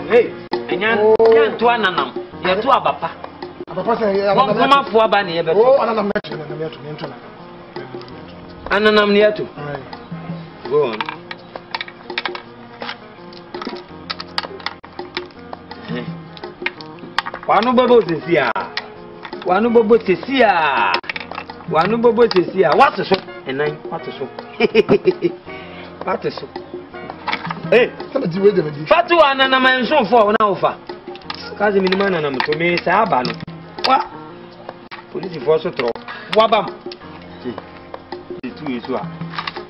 Hey, and yan to ananam. You to abapa. Papa say come up for bani ebe. Oh, ananam neto. Ananam neto. Go on. Wanu bobo sesia. Wanu bobo sesia. What so? Enan, what so? What so? Hey, somebody wait them. Fatu ananam enso for na ofa. Kazi minima ananam to me sa aba no. Wa. Police for so tro. Wabam. Ti tu yesu a.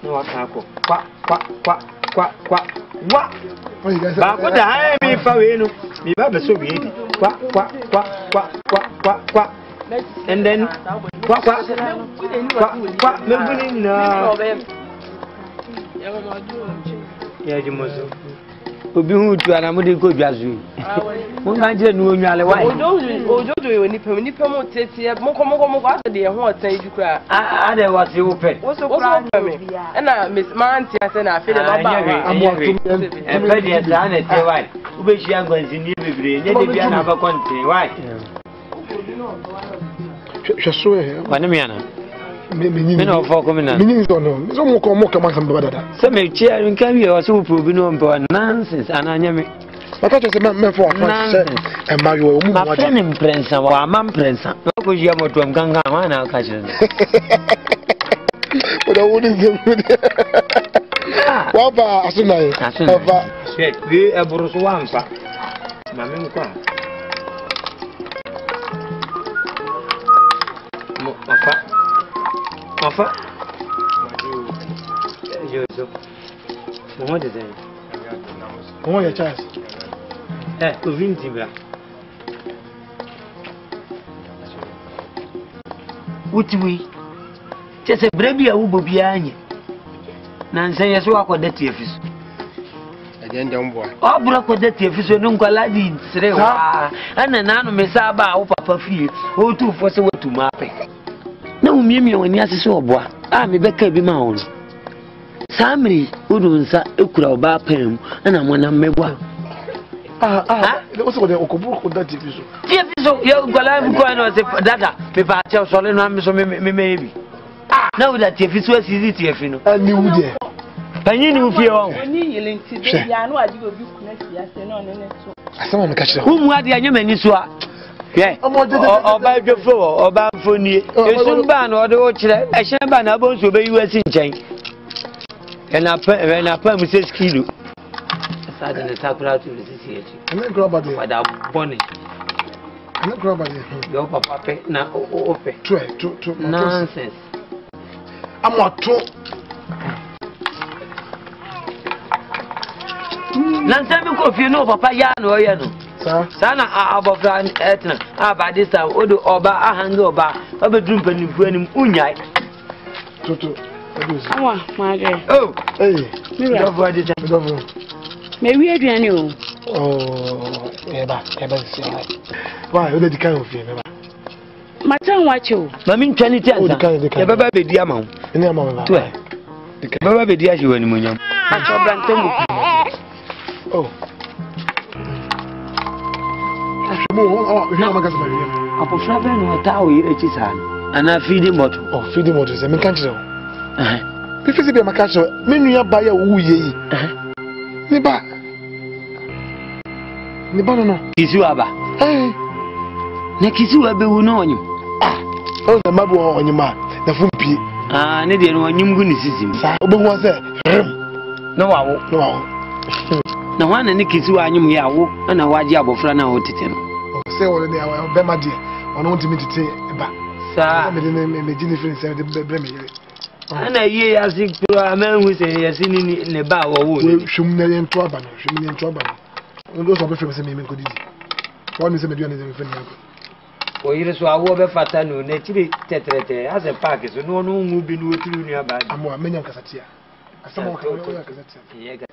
Na wa ka ko. Kwa. Wa. Ba ko da ha mi fa we no. Mi ba be so we di. Kwa. And then kwa. Me buni na. Yeah, you must. Obi hu tu ana mo de ko dwazu. Mo kan je nu onwale wa. Ojojo we nipa mo tete mo ko ase de ho otan eju kra. A de wa se wo pe. Wo so kra me. E na Miss Manti ase na afi de baba wa. E pe de za na te wa. Wo be hia gwanzi ni bebre. Nye de bia na ba konte wa. Hweso e. Wa ne me ana. Me no for come na. Me ni so no. So mo ko man baba dada. Se me chia nka wi o se wo probi no mpo nonsense ana anya me. Maka to se me for afan se e ma yo mu ma fe ne mprensa wa ma mprensa. Ko jia moto mkanka wa na ka chire. Oda woni ze. Wa ba asuna e. Ba. Se we e buru so wa mfa. Ma me nkwa. Mo Enfin, je comment dire? Comment ya chance? O 20 bra. Utimi. Chese brebi a ubo bianye. Na nsanye so akoda tiefiso. Agende mboa. Obura akoda tiefiso no nkwala di sire wa. Ana nanu mesaba wo papa fie. O tu fo se watu mape. Na umiemi wani asese obwa a me beka bi ma wono samri udunsa ekura oba pam ana mona mmebwa o so de okobu ko da tifiso yo gola bi ko no se dada pepa che so le no am so me bi na uda tifiso asisi tifi no ani wudie panyi ni ufie won oni yelenti de ya no adi obi kuna siase no ne so asama me ka kire umu adi anyamani so a Oba Jofo, Oba Foni, Esun Ban or the Ochre, a Shamban about to obey US in chain. And I pay Mrs. Kilo. I started the Sakura to the city. And then grab it. Without bonnet. And then grab it. Your papa now open. True. Nonsense. I'm not true. Nansemi coffee no papa yano yano. Sana abofra etna abadisa odo oba ahange oba obedrum panifu anim unyai toto awa maage oh eh do for this do me wi aduane o oh eba si why o dey kan of me ba matan wache o mami ntwani ti ansa ya baba bedi ama ho ni ama ho to e baba bedi ashi wani munyam acho brantamu oh Apofra be no tawo yire chisa ana feeding bottle feeding bottle se me kan kire o fi be maka kire me nua ba ya wu ye yi ni ba no kisu aba na kisu abe wu no onyim o na mabu onyima na fumpi ne de no onyim gu ni sisim sa obehu se no wawo na wana ni kisu anyim ya wo na waje abofra na wo tete no say all the be ma die ono ntimi tete ba sa me de me gini free say de bre me yire ana ye ya sikro amanhu se ye sini ne ba wo wo we hwum na ye nto aba no ndo so be free say me ko didi won me say me duane me free me o yire so awo be fata no na chiri tetrete as a park so no no ngu bi no oturu ni aba amo amenya kasatia asamo ka kasatia